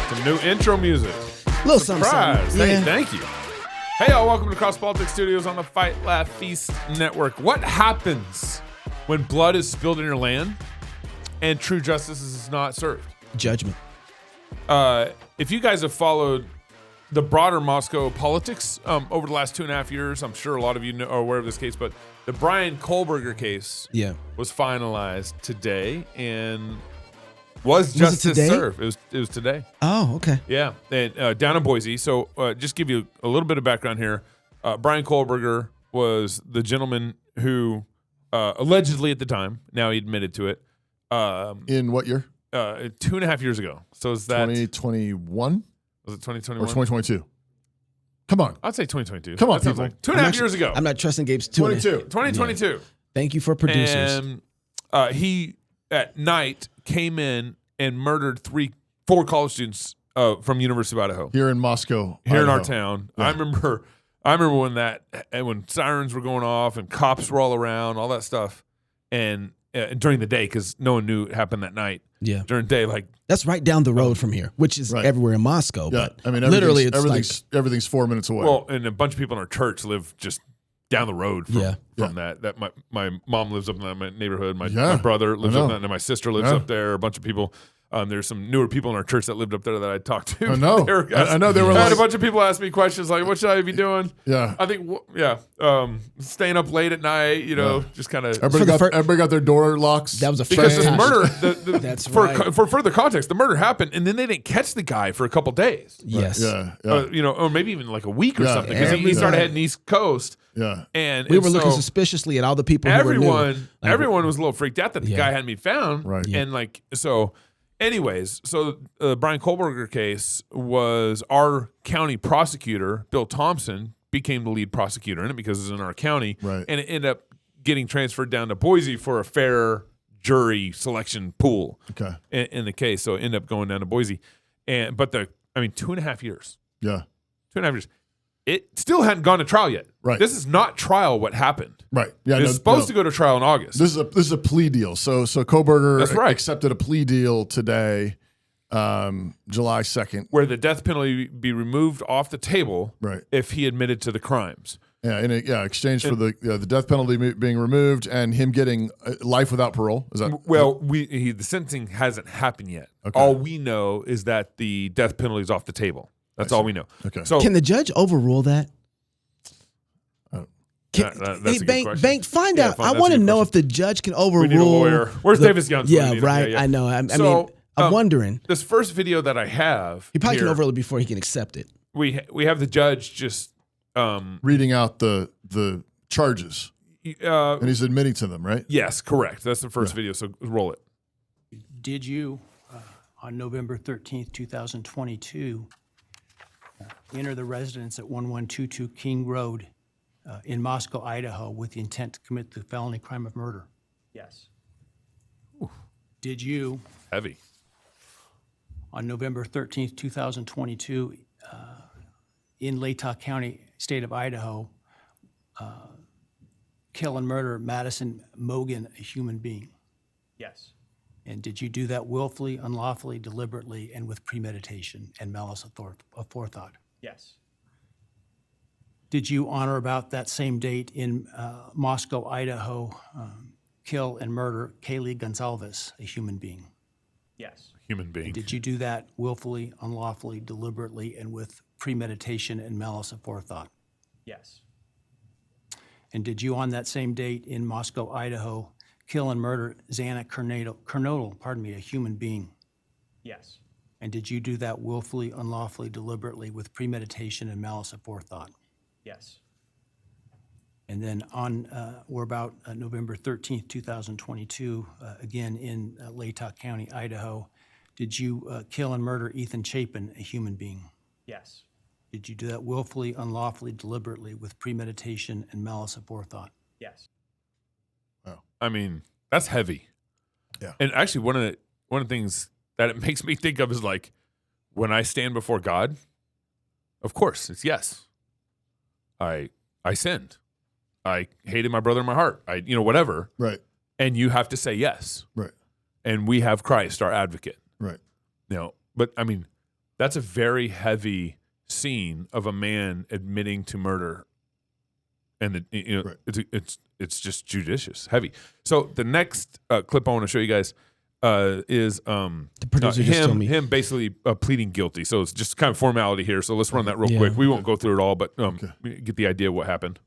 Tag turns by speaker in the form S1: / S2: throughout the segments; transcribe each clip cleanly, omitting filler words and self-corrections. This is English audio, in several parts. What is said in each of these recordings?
S1: Some new intro music.
S2: Little
S1: Surprise.
S2: something.
S1: Hey, thank you. Hey, y'all. Welcome to Cross Politics Studios on the Fight, Laugh, Feast Network. What happens when blood is spilled in your land and true justice is not served?
S2: Judgment.
S1: If you guys have followed the broader Moscow politics over the last 2.5 years, I'm sure a lot of you are aware of this case, but the Brian Kohlberger case was finalized today and was justice served. It was today.
S2: Oh, okay.
S1: Yeah, and, down in Boise. So just give you a little bit of background here. Brian Kohlberger was the gentleman who allegedly at the time, now he admitted to it.
S3: In what year?
S1: 2.5 years ago. So is that
S3: 2021?
S1: Was it 2021?
S3: Or 2022? Come on.
S1: I'd say 2022.
S3: Come on,
S1: that sounds
S3: people.
S1: like 2.5 years ago.
S2: I'm not trusting Gabe's
S1: 2022.
S2: Yeah. Thank you for producers.
S1: And he at night came in and murdered 4 college students from University of Idaho
S3: Here in Moscow.
S1: here in
S3: Idaho.
S1: our town.
S3: Yeah.
S1: I remember when sirens were going off and cops were all around, all that stuff, and during the day because no one knew it happened that night.
S2: Yeah,
S1: during the day, like
S2: that's right down the road from here, which is everywhere in Moscow.
S3: Yeah,
S2: But
S3: I mean,
S2: literally, it's
S3: everything's 4 minutes away.
S1: Well, and a bunch of people in our church live just down the road from that. That my mom lives up in that neighborhood. My brother lives up in that, and my sister lives up there. A bunch of people. There's some newer people in our church that lived up there that I talked to.
S3: I know. I know. They were
S1: I had
S3: like,
S1: a bunch of people ask me questions like, "What should I be doing?"
S3: Yeah.
S1: I think, staying up late at night. Just kind of.
S3: Everybody got their door locks.
S2: That was a
S1: because
S2: first
S1: this murder.
S2: That's
S1: for further context, the murder happened, and then they didn't catch the guy for a couple days.
S2: Yes.
S3: Yeah.
S1: Or maybe even like a week or something because he started heading East Coast.
S3: Yeah.
S1: And
S2: we were looking suspiciously at all the people who were new.
S1: Everyone was a little freaked out that the guy hadn't been found.
S3: Right.
S1: And anyways, the Brian Kohlberger case was our county prosecutor, Bill Thompson, became the lead prosecutor in it because it's in our county.
S3: Right.
S1: And it ended up getting transferred down to Boise for a fair jury selection pool in the case. So it ended up going down to Boise. But 2.5 years.
S3: Yeah.
S1: 2.5 years. It still hadn't gone to trial yet.
S3: Right.
S1: This is not trial what happened.
S3: Right. Yeah.
S1: It's supposed to go to trial in August.
S3: This is a plea deal. So Kohberger accepted a plea deal today, July 2nd,
S1: where the death penalty be removed off the table.
S3: Right.
S1: If he admitted to the crimes.
S3: Yeah. In exchange for the death penalty being removed and him getting life without parole. Is that
S1: the sentencing hasn't happened yet.
S3: Okay.
S1: All we know is that the death penalty is off the table. That's all we know.
S3: Okay.
S1: So
S2: can the judge overrule that?
S1: That's a good question.
S2: Bank, find out. I want to know if the judge can overrule.
S1: We need a lawyer. Where's Davis Young?
S2: Yeah, right. I know. I'm wondering.
S1: This first video that I have,
S2: he probably can overrule it before he can accept it.
S1: We have the judge just
S3: reading out the charges, and he's admitting to them, right?
S1: Yes, correct. That's the first video. So roll it.
S4: Did you, on November 13th, 2022, enter the residence at 1122 King Road in Moscow, Idaho, with the intent to commit the felony crime of murder? Yes. Ooh. Did you,
S1: heavy,
S4: on November 13th, 2022, in Latah County, state of Idaho, kill and murder Madison Mogan, a human being? Yes. And did you do that willfully, unlawfully, deliberately, and with premeditation and malice of forethought? Yes. Did you, on or about that same date in Moscow, Idaho, kill and murder Kaylee Gonzalez, a human being? Yes.
S1: Human being.
S4: And did you do that willfully, unlawfully, deliberately, and with premeditation and malice of forethought? Yes. And did you, on that same date in Moscow, Idaho, kill and murder Xana Kernodle, a human being? Yes. And did you do that willfully, unlawfully, deliberately, with premeditation and malice of forethought? Yes. And then on or about November 13th, 2022, again in Latah County, Idaho, did you kill and murder Ethan Chapin, a human being? Yes. Did you do that willfully, unlawfully, deliberately, with premeditation and malice of forethought? Yes.
S1: I mean, that's heavy.
S3: Yeah.
S1: And actually, one of the things that it makes me think of is like when I stand before God. Of course, it's yes. I sinned. I hated my brother in my heart. Whatever.
S3: Right.
S1: And you have to say yes.
S3: Right.
S1: and we have Christ, our advocate.
S3: Right.
S1: But I mean, that's a very heavy scene of a man admitting to murder, and it's just judicious, heavy. So the next clip I want to show you guys is
S2: the producer just told me.
S1: him basically pleading guilty. So it's just kind of formality here. So let's run that real quick. We won't go through it all, but get the idea of what happened.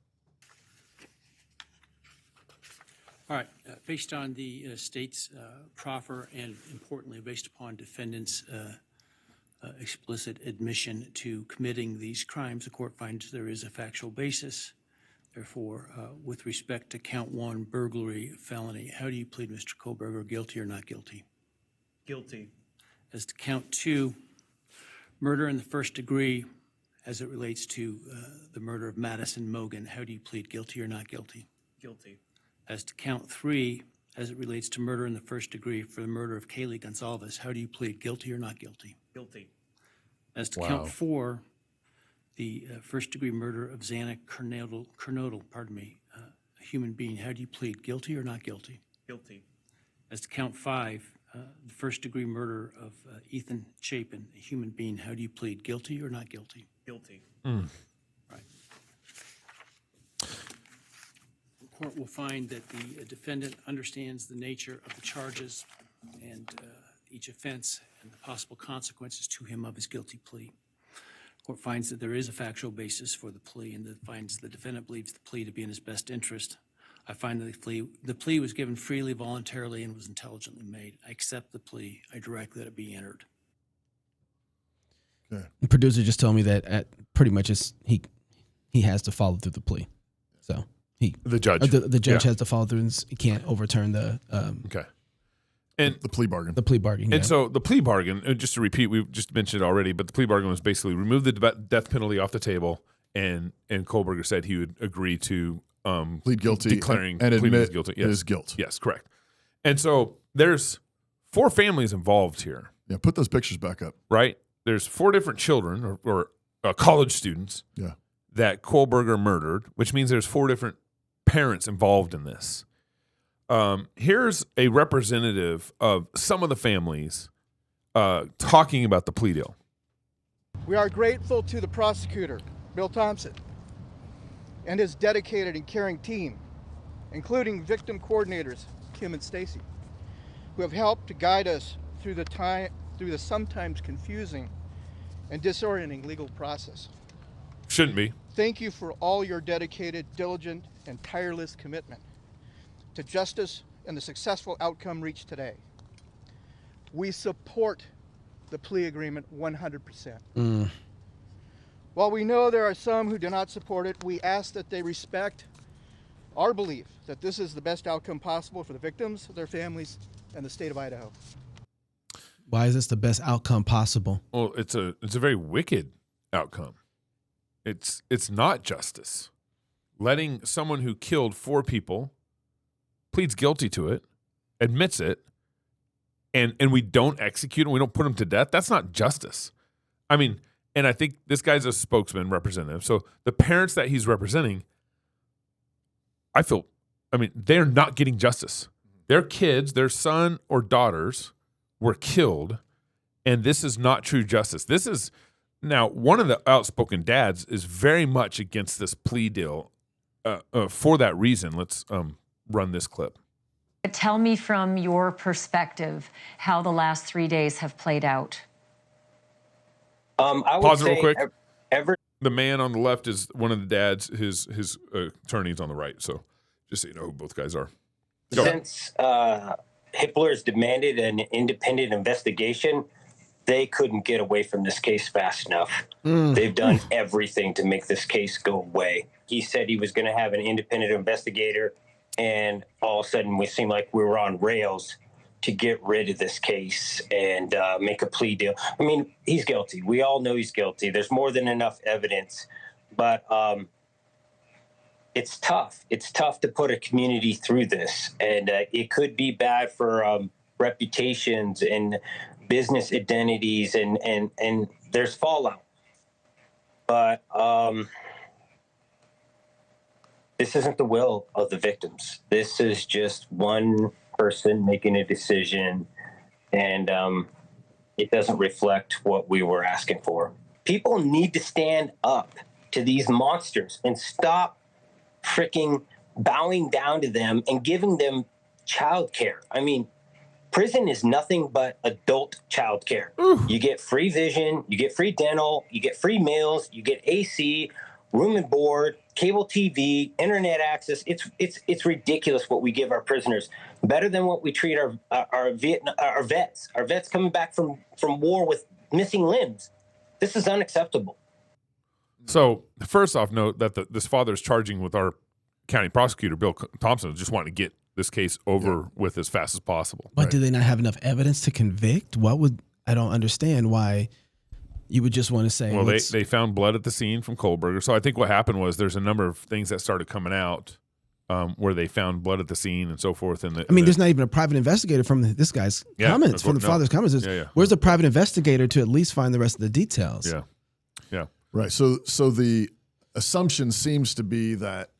S4: All right. Based on the state's proffer and, importantly, based upon defendant's explicit admission to committing these crimes, the court finds there is a factual basis. Therefore, with respect to count 1, burglary, felony, how do you plead, Mr. Kohberger, guilty or not guilty?
S5: Guilty.
S4: As to count 2, murder in the first degree, as it relates to the murder of Madison Mogan, how do you plead, guilty or not guilty?
S5: Guilty.
S4: As to count 3, as it relates to murder in the first degree for the murder of Kaylee Gonzalez, how do you plead, guilty or not guilty?
S5: Guilty.
S4: As to count 4, the first-degree murder of Xana Kernodle, a human being, how do you plead, guilty or not guilty?
S5: Guilty.
S4: As to count 5, the first-degree murder of Ethan Chapin, a human being, how do you plead, guilty or not guilty?
S5: Guilty.
S4: Right. The court will find that the defendant understands the nature of the charges and each offense and the possible consequences to him of his guilty plea. The court finds that there is a factual basis for the plea and finds the defendant believes the plea to be in his best interest. I find that the plea was given freely, voluntarily, and was intelligently made. I accept the plea. I direct that it be entered.
S2: Okay. The producer just told me that pretty much he has to follow through the plea. So
S1: the judge
S2: has to follow through and he can't overturn the
S1: okay. And
S3: the plea bargain.
S2: The plea bargain.
S1: And so the plea bargain, just to repeat, we've just mentioned it already, but the plea bargain was basically remove the death penalty off the table, and Kohlberger said he would agree to
S3: plead guilty,
S1: declaring
S3: and admit
S1: guilty.
S3: his guilt.
S1: Yes, correct. And so there's 4 families involved here.
S3: Yeah, put those pictures back up.
S1: Right? There's 4 different children or college students that Kohlberger murdered, which means there's 4 different parents involved in this. Here's a representative of some of the families talking about the plea deal.
S6: We are grateful to the prosecutor, Bill Thompson, and his dedicated and caring team, including victim coordinators, Kim and Stacy, who have helped to guide us through the sometimes confusing and disorienting legal process.
S1: Shouldn't be.
S6: Thank you for all your dedicated, diligent, and tireless commitment to justice and the successful outcome reached today. We support the plea agreement 100%. While we know there are some who do not support it, we ask that they respect our belief that this is the best outcome possible for the victims, their families, and the state of Idaho.
S2: Why is this the best outcome possible?
S1: Well, it's a very wicked outcome. It's not justice. Letting someone who killed 4 people pleads guilty to it, admits it, and we don't execute him, we don't put him to death, that's not justice. I mean, and I think this guy's a spokesman representative. So the parents that he's representing, they're not getting justice. Their kids, their son or daughters were killed, and this is not true justice. This is, now, one of the outspoken dads is very much against this plea deal for that reason. Let's run this clip.
S7: Tell me from your perspective how the last 3 days have played out.
S8: I would
S1: Pause it
S8: say
S1: real quick. The man on the left is one of the dads. His attorney's on the right. So just so you know who both guys are. Go.
S8: Since Hitler's demanded an independent investigation, they couldn't get away from this case fast enough. They've done everything to make this case go away. He said he was going to have an independent investigator, and all of a sudden we seemed like we were on rails to get rid of this case and make a plea deal. I mean, he's guilty. We all know he's guilty. There's more than enough evidence, but it's tough. It's tough to put a community through this, and it could be bad for reputations and business identities, and there's fallout. But this isn't the will of the victims. This is just one person making a decision, and it doesn't reflect what we were asking for. People need to stand up to these monsters and stop freaking bowing down to them and giving them childcare. I mean, prison is nothing but adult childcare. You get free vision, you get free dental, you get free meals, you get AC, room and board, cable TV, internet access. It's ridiculous what we give our prisoners. Better than what we treat our vets. Our vets coming back from war with missing limbs. This is unacceptable.
S1: So first off, note that this father is charging with our county prosecutor, Bill Thompson, just wanting to get this case over with as fast as possible.
S2: But do they not have enough evidence to convict? I don't understand why you would just want to say.
S1: Well, they found blood at the scene from Kohberger. So I think what happened was there's a number of things that started coming out where they found blood at the scene and so forth.
S2: There's not even a private investigator from this guy's comments, from the father's comments. Where's the private investigator to at least find the rest of the details?
S1: Yeah.
S3: Right. So the assumption seems to be that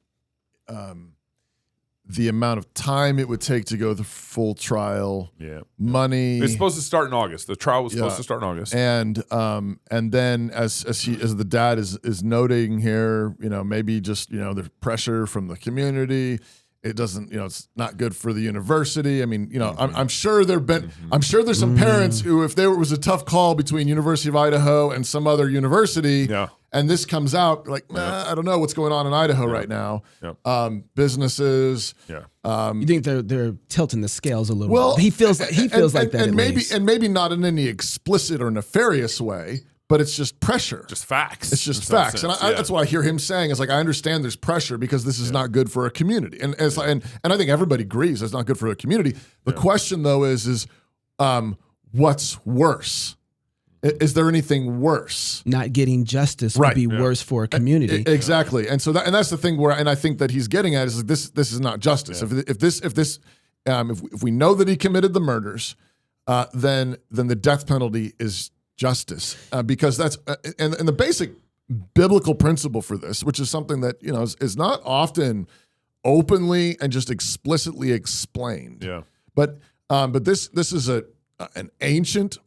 S3: the amount of time it would take to go the full trial, money.
S1: It's supposed to start in August. The trial was supposed to start in August.
S3: And then as the dad is noting here, maybe just, there's pressure from the community. It doesn't, it's not good for the university. I mean, I'm sure I'm sure there's some parents who, if there was a tough call between University of Idaho and some other university, and this comes out like, I don't know what's going on in Idaho right now. Businesses.
S2: You think they're tilting the scales a little? Well, he feels like that.
S3: And maybe not in any explicit or nefarious way, but it's just pressure.
S1: Just facts.
S3: It's just facts. And that's what I hear him saying is like, I understand there's pressure because this is not good for a community. And I think everybody agrees it's not good for a community. The question though is what's worse? Is there anything worse?
S2: Not getting justice would be worse for a community.
S3: Exactly. And so that's the thing and I think that he's getting at is like this is not justice. If we know that he committed the murders, then the death penalty is justice, because that's and the basic biblical principle for this, which is something that is not often openly and just explicitly explained. But this is an ancient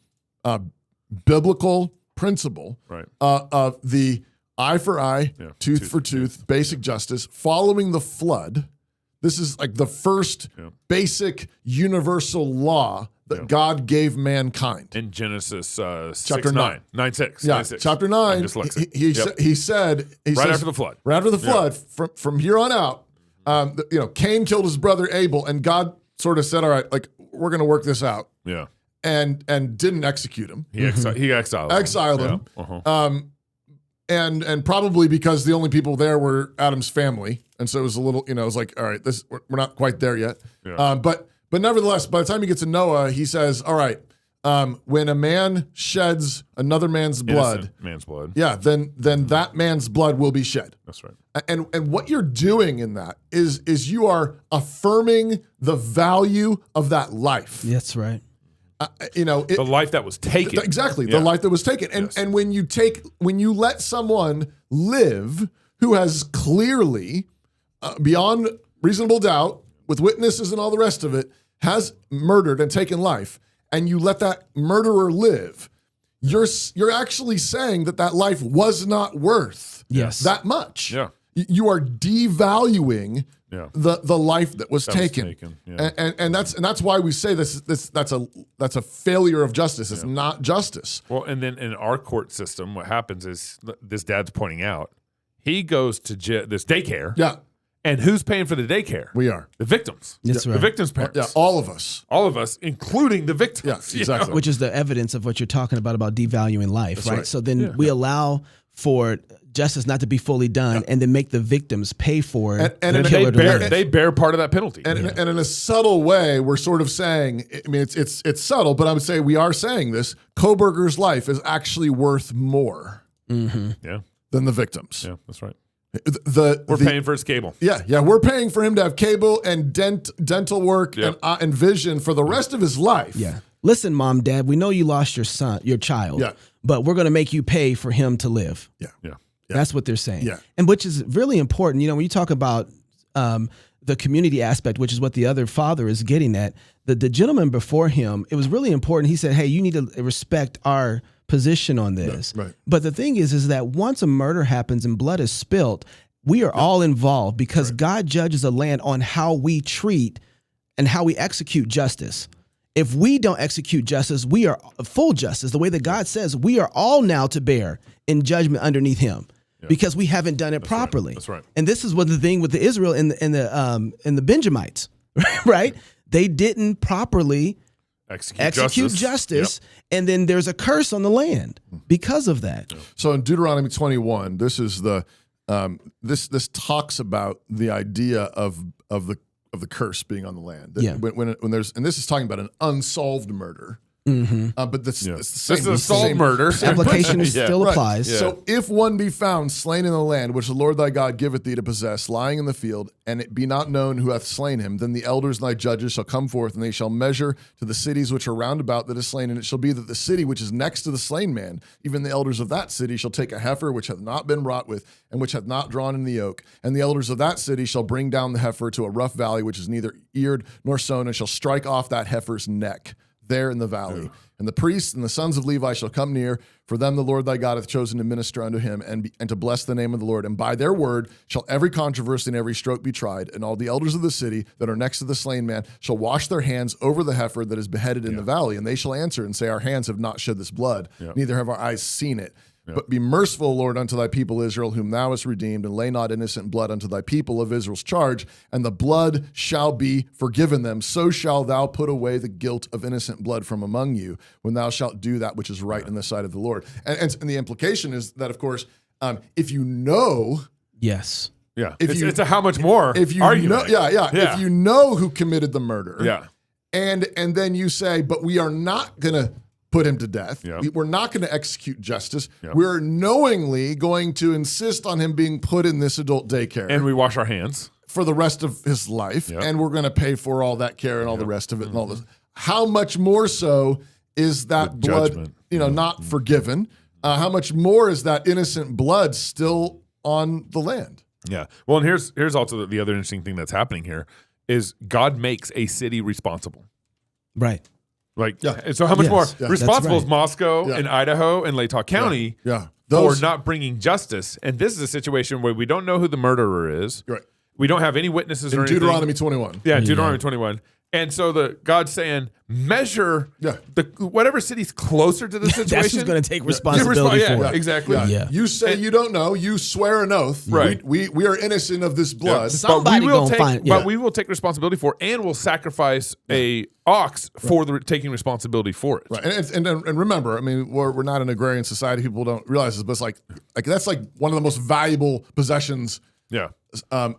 S3: biblical principle of the eye for eye, tooth for tooth, basic justice following the flood. This is like the first basic universal law that God gave mankind.
S1: In Genesis
S3: chapter 9.
S1: 9:6.
S3: Yeah,
S1: 9:6.
S3: chapter 9, he said
S1: after the flood.
S3: Right after the flood, from here on out, Cain killed his brother Abel, and God sort of said, all right, like, we're going to work this out.
S1: Yeah.
S3: And didn't execute him.
S1: He exiled him.
S3: And probably because the only people there were Adam's family. And so it was a little, it was like, all right, we're not quite there yet. But nevertheless, by the time he gets to Noah, he says, all right, when a man sheds another man's blood, then that man's blood will be shed.
S1: That's right.
S3: And what you're doing in that is you are affirming the value of that life.
S2: That's right.
S1: The life that was taken.
S3: Exactly, the life that was taken. And when you let someone live who has clearly, beyond reasonable doubt, with witnesses and all the rest of it, has murdered and taken life, and you let that murderer live, you're actually saying that life was not worth that much.
S1: Yeah.
S3: You are devaluing the life that was taken.
S1: Yeah.
S3: And that's why we say that's a failure of justice. It's not justice.
S1: Well, and then in our court system, what happens is this dad's pointing out, he goes to this daycare.
S3: Yeah.
S1: And who's paying for the daycare?
S3: We are.
S1: The victims.
S2: That's right.
S1: The victims' parents.
S3: Yeah, all of us.
S1: All of us, including the victims.
S3: Yeah, exactly.
S2: Which is the evidence of what you're talking about devaluing life, right? So then we allow for justice not to be fully done and then make the victims pay for it.
S1: And they bear part of that penalty.
S3: And in a subtle way, we're sort of saying, I mean, it's subtle, but I would say we are saying this, Kohberger's life is actually worth more than the victims.
S1: Yeah, that's right.
S3: We're
S1: paying for his cable.
S3: Yeah, we're paying for him to have cable and dental work and vision for the rest of his life.
S2: Yeah. Listen, Mom, Dad, we know you lost your child, but we're going to make you pay for him to live.
S3: Yeah.
S2: That's what they're saying.
S3: Yeah.
S2: And which is really important. When you talk about the community aspect, which is what the other father is getting at, the gentleman before him, it was really important. He said, hey, you need to respect our position on this.
S3: Right.
S2: But the thing is that once a murder happens and blood is spilt, we are all involved because God judges the land on how we treat and how we execute justice. If we don't execute justice, we are full justice. The way that God says, we are all now to bear in judgment underneath him because we haven't done it properly.
S1: Right. That's right.
S2: And this is what the thing with the Israel and the Benjamites, right? They didn't properly execute justice. And then there's a curse on the land because of that.
S3: So in Deuteronomy 21, this is the this talks about the idea of the curse being on the land. When there's, and this is talking about an unsolved murder. But it's the same.
S1: This is a solved murder.
S2: Application still applies.
S3: Yeah. So if one be found slain in the land which the Lord thy God giveth thee to possess, lying in the field, and it be not known who hath slain him, then the elders and thy judges shall come forth, and they shall measure to the cities which are round about that is slain. And it shall be that the city which is next to the slain man, even the elders of that city shall take a heifer which hath not been wrought with, and which hath not drawn in the yoke. And the elders of that city shall bring down the heifer to a rough valley which is neither eared nor sown, and shall strike off that heifer's neck there in the valley. And the priests and the sons of Levi shall come near, for them the Lord thy God hath chosen to minister unto him, and to bless the name of the Lord. And by their word shall every controversy and every stroke be tried. And all the elders of the city that are next to the slain man shall wash their hands over the heifer that is beheaded in the valley. And they shall answer and say, our hands have not shed this blood, neither have our eyes seen it. But be merciful, Lord, unto thy people Israel, whom thou hast redeemed, and lay not innocent blood unto thy people of Israel's charge, and the blood shall be forgiven them. So shall thou put away the guilt of innocent blood from among you, when thou shalt do that which is right in the sight of the Lord. And the implication is that, of course, if you know...
S2: Yes.
S1: Yeah. It's a how much more
S3: if you
S1: argument.
S3: Know, if you know who committed the murder, and then you say, but we are not going to put him to death. We're not going to execute justice. We're knowingly going to insist on him being put in this adult daycare.
S1: And we wash our hands
S3: for the rest of his life. And we're going to pay for all that care and all the rest of it and all this. How much more so is that blood, not forgiven? How much more is that innocent blood still on the land?
S1: Yeah. Well, and here's also the other interesting thing that's happening here is God makes a city responsible.
S2: Right.
S1: So how much more responsible is Moscow and Idaho and Latah County for not bringing justice? And this is a situation where we don't know who the murderer is. Right. We don't have any witnesses or anything.
S3: Deuteronomy 21.
S1: Yeah, Deuteronomy 21. And so God's saying, measure whatever city's closer to the situation.
S2: That's who's going to take responsibility for it.
S1: Exactly.
S3: Yeah. You say you don't know. You swear an oath.
S1: Right.
S3: We are innocent of this blood.
S2: Somebody
S1: but we will take responsibility for it, and we'll sacrifice a ox for taking responsibility for it.
S3: Right. And remember, I mean, we're not an agrarian society. People don't realize this, but it's like that's like one of the most valuable possessions.
S1: Yeah. It's a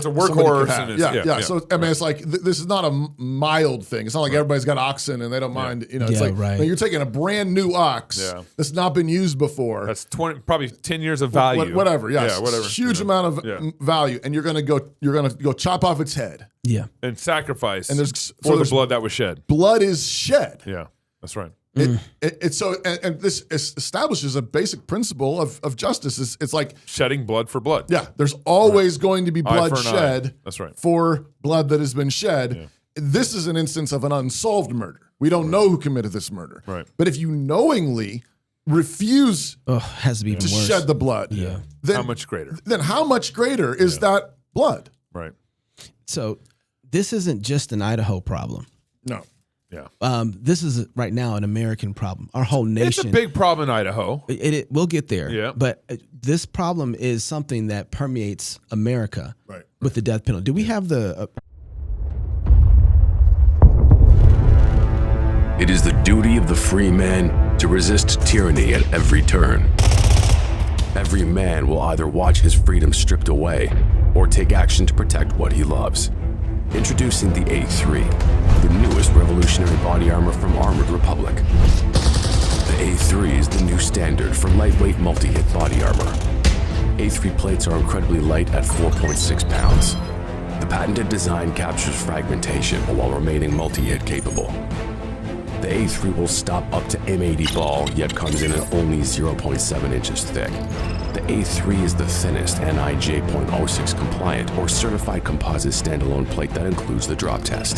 S1: workhorse.
S3: So I mean, it's like this is not a mild thing. It's not like everybody's got oxen and they don't mind. It's like you're taking a brand new ox that's not been used before.
S1: That's probably 10 years of value.
S3: Whatever. Huge amount of value, and you're gonna go chop off its head.
S2: Yeah.
S1: And sacrifice. And there's the blood that was shed.
S3: Blood is shed.
S1: Yeah, that's right.
S3: And this establishes a basic principle of justice. It's like
S1: shedding blood for blood.
S3: Yeah, there's always going to be blood shed.
S1: That's right.
S3: For blood that has been shed. Yeah. This is an instance of an unsolved murder. We don't know who committed this murder.
S1: Right.
S3: But if you knowingly refuse
S2: has to be
S3: to
S2: worse.
S3: shed the blood,
S1: then how much greater?
S3: Then how much greater is that blood?
S1: Right.
S2: So this isn't just an Idaho problem.
S3: No.
S1: Yeah.
S2: This is right now an American problem. Our whole nation.
S1: It's a big problem in Idaho.
S2: We'll get there.
S1: Yeah.
S2: But this problem is something that permeates America with the death penalty. Do we have the...
S5: It is the duty of the free man to resist tyranny at every turn. Every man will either watch his freedom stripped away or take action to protect what he loves. Introducing the A3, the newest revolutionary body armor from Armored Republic. The A3 is the new standard for lightweight multi-hit body armor. A3 plates are incredibly light at 4.6 pounds. The patented design captures fragmentation while remaining multi-hit capable. The A3 will stop up to M80 ball, yet comes in at only 0.7 inches thick. The A3 is the thinnest NIJ .06 compliant or certified composite standalone plate that includes the drop test.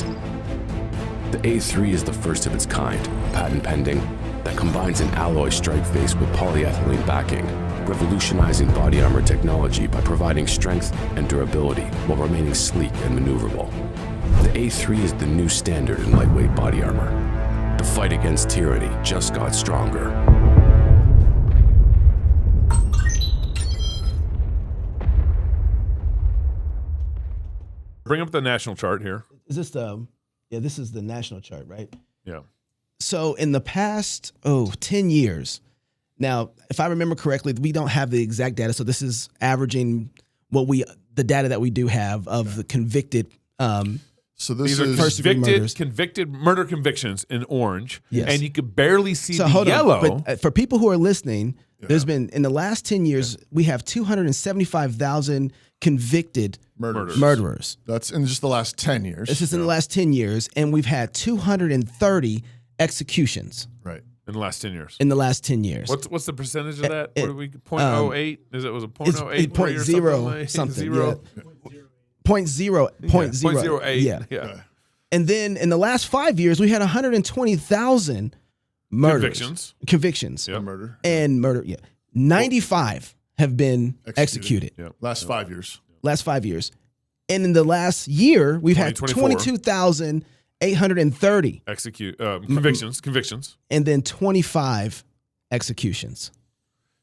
S5: The A3 is the first of its kind, patent pending, that combines an alloy strike face with polyethylene backing, revolutionizing body armor technology by providing strength and durability while remaining sleek and maneuverable. The A3 is the new standard in lightweight body armor. The fight against tyranny just got stronger.
S1: Bring up the national chart here.
S2: Is this this is the national chart, right?
S1: Yeah.
S2: So in the past 10 years, now if I remember correctly, we don't have the exact data, so this is averaging the data that we do have of the convicted.
S3: So this
S1: These
S3: is
S1: are
S2: first degree murders.
S1: convicted murder convictions in orange,
S2: Yes.
S1: and you could barely see
S2: So
S1: the
S2: hold
S1: yellow.
S2: on, but for people who are listening, there's been in the last 10 years we have 275,000 convicted murderers.
S3: That's in just the last 10 years.
S2: This is in the last 10 years, and we've had 230 executions
S3: Right.
S1: in the last 10 years.
S2: in the last 10 years.
S1: What's the percentage of that?
S2: it-
S1: What do we 0.08? Was it
S2: It's
S1: 0.08
S2: .0 something.
S1: Zero.
S2: Yeah. Point zero.
S1: 0.08.
S2: Yeah. And then in the last 5 years, we had 120,000 murders. Convictions.
S1: Yep.
S3: Murder.
S2: And murder. Yeah. 95 have been executed.
S1: Yep.
S3: Last 5 years.
S2: Last 5 years. And in the last year, we've had
S1: 2024.
S2: 22,830
S1: convictions.
S2: and then 25 executions.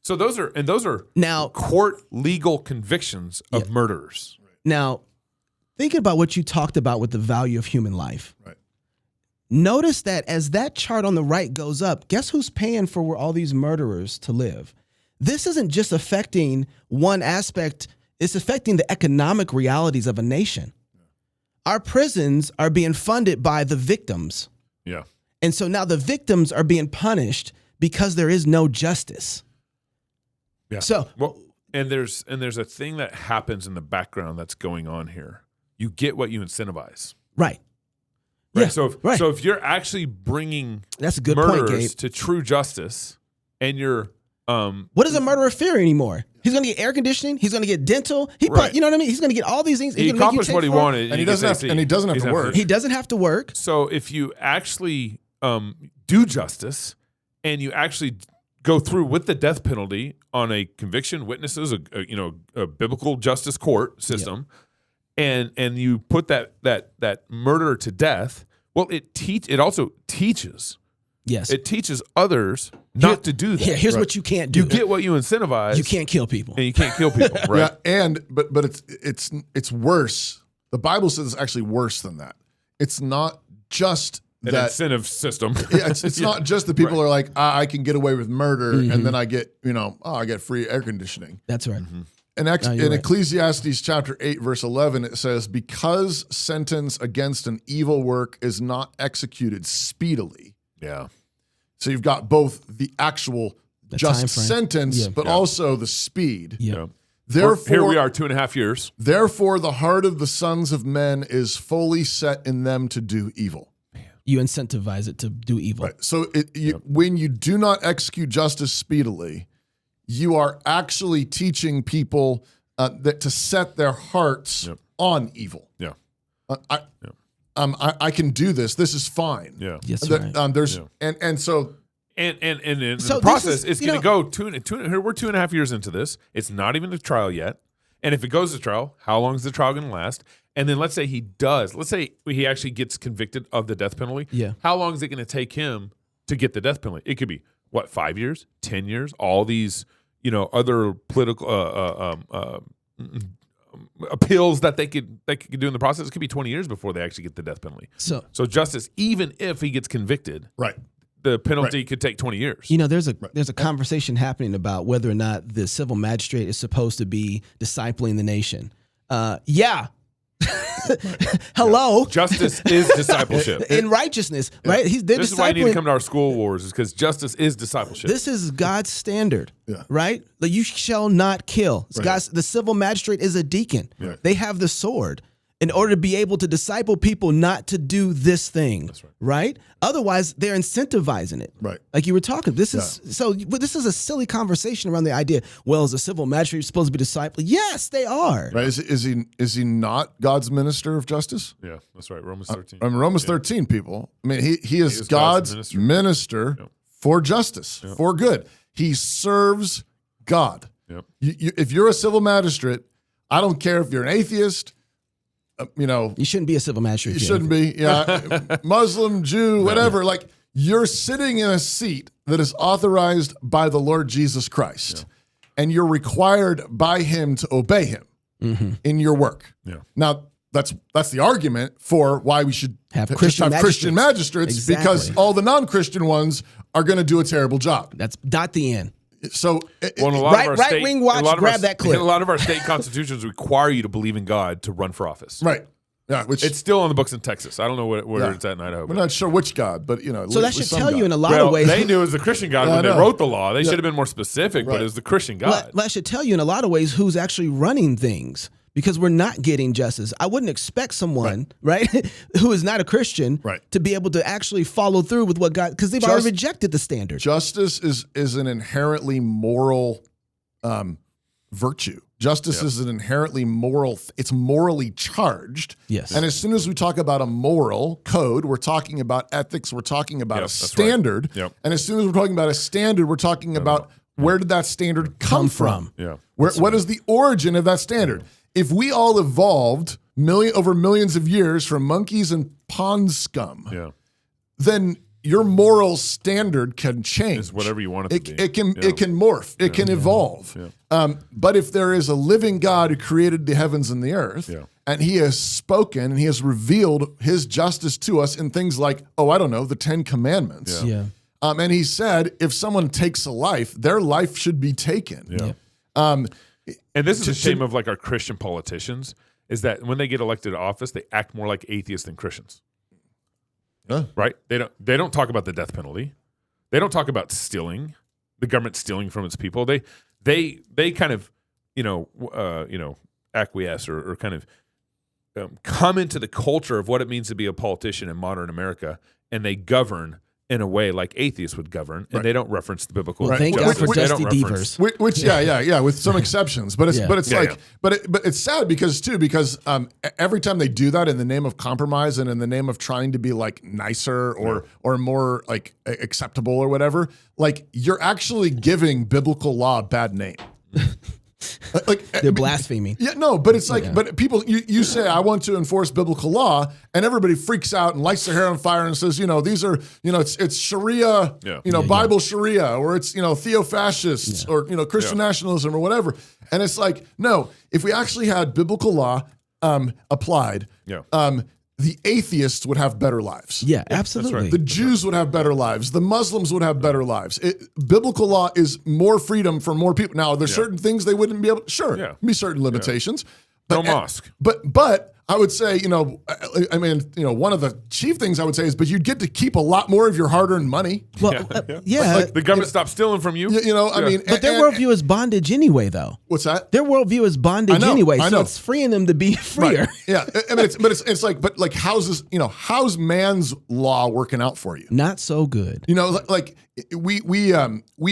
S1: So those are
S2: Now,
S1: court legal convictions of murderers.
S2: Now, thinking about what you talked about with the value of human life.
S3: Right.
S2: Notice that as that chart on the right goes up, guess who's paying for all these murderers to live? This isn't just affecting one aspect, it's affecting the economic realities of a nation. Our prisons are being funded by the victims.
S1: Yeah.
S2: And so now the victims are being punished because there is no justice.
S1: Yeah.
S2: So,
S1: and there's a thing that happens in the background that's going on here. You get what you incentivize.
S2: right.
S1: Right.
S2: Yeah, right.
S1: So if you're actually bringing
S2: That's a good point,
S1: murderers
S2: Gabe.
S1: to true justice, and you're
S2: What does a murderer fear anymore? He's going to get air conditioning. He's going to get dental.
S1: Right.
S2: You know what I mean? He's going to get all these things.
S1: he accomplished what he wanted,
S3: And he doesn't have to work.
S2: He doesn't have to work.
S1: So if you actually do justice and you actually go through with the death penalty on a conviction, witnesses, a biblical justice court system, and you put that murderer to death, well, it also teaches.
S2: Yes.
S1: It teaches others not to do that.
S2: Yeah, here's what you can't do.
S1: You get what you incentivize.
S2: You can't kill people.
S1: And you can't kill people, right?
S3: Yeah, but it's worse. The Bible says it's actually worse than that. It's not just
S1: An
S3: that
S1: incentive system.
S3: Yeah, it's not just that people are like, I can get away with murder, and then I get, I get free air conditioning.
S2: That's right.
S3: In Ecclesiastes chapter 8, verse 11, it says, because sentence against an evil work is not executed speedily.
S1: Yeah.
S3: So you've got both the actual just sentence, but also the speed.
S2: Yeah.
S3: Therefore,
S1: here we are, 2.5 years.
S3: Therefore, the heart of the sons of men is fully set in them to do evil.
S2: You incentivize it to do evil.
S3: Right. So when you do not execute justice speedily, you are actually teaching people that to set their hearts on evil.
S1: Yeah.
S3: I can do this. This is fine.
S1: Yeah.
S2: Yes, right.
S3: There's and so
S1: And in
S2: So
S1: the process,
S2: this is,
S1: it's going to go here. We're 2.5 years into this. It's not even a trial yet. And if it goes to trial, how long is the trial going to last? And then let's say he actually gets convicted of the death penalty.
S2: Yeah.
S1: How long is it going to take him to get the death penalty? It could be 5 years, 10 years, all these, other political appeals that they could do in the process. It could be 20 years before they actually get the death penalty. So justice, even if he gets convicted,
S3: right,
S1: the penalty could take 20 years.
S2: There's a conversation happening about whether or not the civil magistrate is supposed to be discipling the nation. Hello.
S1: Justice is discipleship.
S2: In righteousness, right?
S1: This is why you need to come to our school wars, is because justice is discipleship.
S2: This is God's standard, right? Like, you shall not kill. The civil magistrate is a deacon.
S3: Right.
S2: They have the sword. in order to be able to disciple people not to do this thing.
S1: That's right.
S2: Right? Otherwise, they're incentivizing it.
S3: Right.
S2: Like you were talking. This is a silly conversation around the idea, well, is a civil magistrate supposed to be disciple? Yes, they are.
S3: Right? Is he not God's minister of justice?
S1: Yeah, that's right. Romans 13.
S3: Romans 13, people. I mean, he is God's minister for justice, for good. He serves God.
S1: Yep.
S3: If you're a civil magistrate, I don't care if you're an atheist,
S2: you shouldn't be a civil magistrate.
S3: You shouldn't be. Yeah. Muslim, Jew, whatever. Yeah. Like, you're sitting in a seat that is authorized by the Lord Jesus Christ, and you're required by him to obey him in your work.
S1: Yeah.
S3: That's the argument for why we should
S2: have Christian
S3: magistrates,
S2: exactly.
S3: because all the non-Christian ones are going to do a terrible job.
S2: That's dot the end.
S3: So,
S2: right wing watch, grab that clip.
S1: A lot of our state constitutions require you to believe in God to run for office.
S3: Right. Yeah, which
S1: it's still on the books in Texas. I don't know where it's at in Idaho.
S3: We're not sure which God, but
S2: So that should tell you in a lot of ways.
S1: They knew it was the Christian God when they wrote the law. They should have been more specific, but it was the Christian God.
S2: Well, that should tell you in a lot of ways who's actually running things, because we're not getting justice. I wouldn't expect someone, right, who is not a Christian, to be able to actually follow through with what God, because they've already rejected the standard.
S3: Justice is an inherently moral virtue. Justice is an inherently moral, it's morally charged.
S2: Yes.
S3: And as soon as we talk about a moral code, we're talking about ethics, we're talking about a standard.
S1: Right. Yep.
S3: And as soon as we're talking about a standard, we're talking about where did that standard come from?
S1: Yeah.
S3: What is the origin of that standard? If we all evolved over millions of years from monkeys and pond scum, then your moral standard can change.
S1: It's whatever you want it to be.
S3: It can morph. It can evolve.
S1: Yeah.
S3: But if there is a living God who created the heavens and the earth, and he has spoken and he has revealed his justice to us in things like, the 10 Commandments. And he said, if someone takes a life, their life should be taken.
S1: Yeah. And this is a shame of like our Christian politicians, is that when they get elected to office, they act more like atheists than Christians. Right? They don't talk about the death penalty. They don't talk about stealing, the government stealing from its people. They kind of acquiesce or kind of come into the culture of what it means to be a politician in modern America, and they govern in a way like atheists would govern, and they don't reference the biblical.
S2: Well, thank God for Dusty Deavers.
S3: Which, with some exceptions, but it's sad because every time they do that in the name of compromise and in the name of trying to be like nicer or more like acceptable or whatever, like you're actually giving biblical law a bad name.
S2: They're blaspheming.
S3: Yeah, no, but it's like, but people, you say, I want to enforce biblical law, and everybody freaks out and lights their hair on fire and says, these are, it's Sharia, Bible Sharia, or it's, theo-fascists or, Christian nationalism or whatever. And it's like, no, if we actually had biblical law applied, the atheists would have better lives.
S2: Yeah, absolutely.
S1: That's right.
S3: The Jews would have better lives. The Muslims would have better lives. Biblical law is more freedom for more people. Now, there's certain things they wouldn't be able to, be certain limitations.
S1: No mosque.
S3: But I would say, one of the chief things I would say is, but you'd get to keep a lot more of your hard-earned money.
S2: Well,
S1: like the government stopped stealing from you.
S3: But
S2: their worldview is bondage anyway, though.
S3: What's that?
S2: Their worldview is bondage anyway, so it's freeing them to be freer.
S3: Right. Yeah, it's like how's man's law working out for you?
S2: Not so good.
S3: We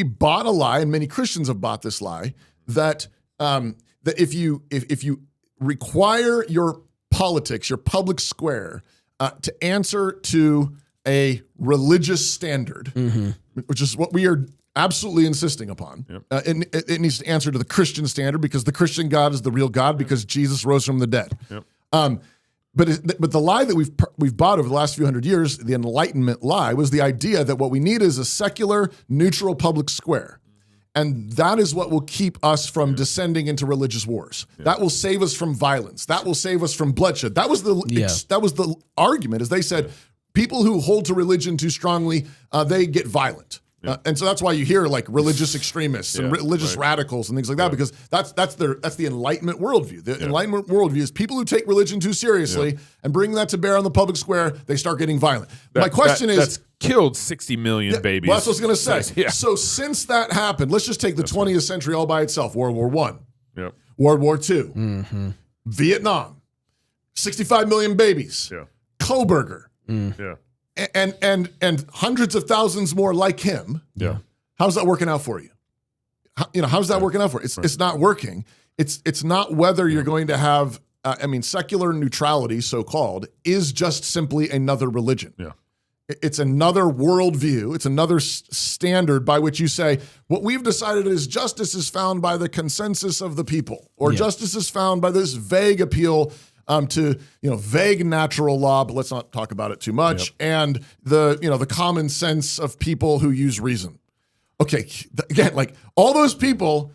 S3: bought a lie, and many Christians have bought this lie that if you require your politics, your public square, to answer to a religious standard, which is what we are absolutely insisting upon. It needs to answer to the Christian standard, because the Christian God is the real God, because Jesus rose from the dead. But the lie that we've bought over the last few hundred years, the Enlightenment lie, was the idea that what we need is a secular, neutral public square. And that is what will keep us from descending into religious wars. That will save us from violence. That will save us from bloodshed. That was the argument, as they said, people who hold to religion too strongly, they get violent. And so that's why you hear like religious extremists and religious radicals and things like that, because that's the Enlightenment worldview. The Enlightenment worldview is people who take religion too seriously and bring that to bear on the public square, they start getting violent. My question is,
S1: that's killed 60 million babies.
S3: Well, that's what I was going to say. So since that happened, let's just take the 20th century all by itself. World War I, World War II, Vietnam. 65 million babies.
S1: Yeah.
S3: Kohberger.
S1: Yeah.
S3: And hundreds of thousands more like him.
S1: Yeah.
S3: How's that working out for you? How's that working out for you? It's not working. It's not whether you're going to have, secular neutrality, so-called, is just simply another religion.
S1: Yeah.
S3: It's another worldview. It's another standard by which you say, what we've decided is justice is found by the consensus of the people, or justice is found by this vague appeal to vague natural law, but let's not talk about it too much, and the common sense of people who use reason. Okay, again, like all those people,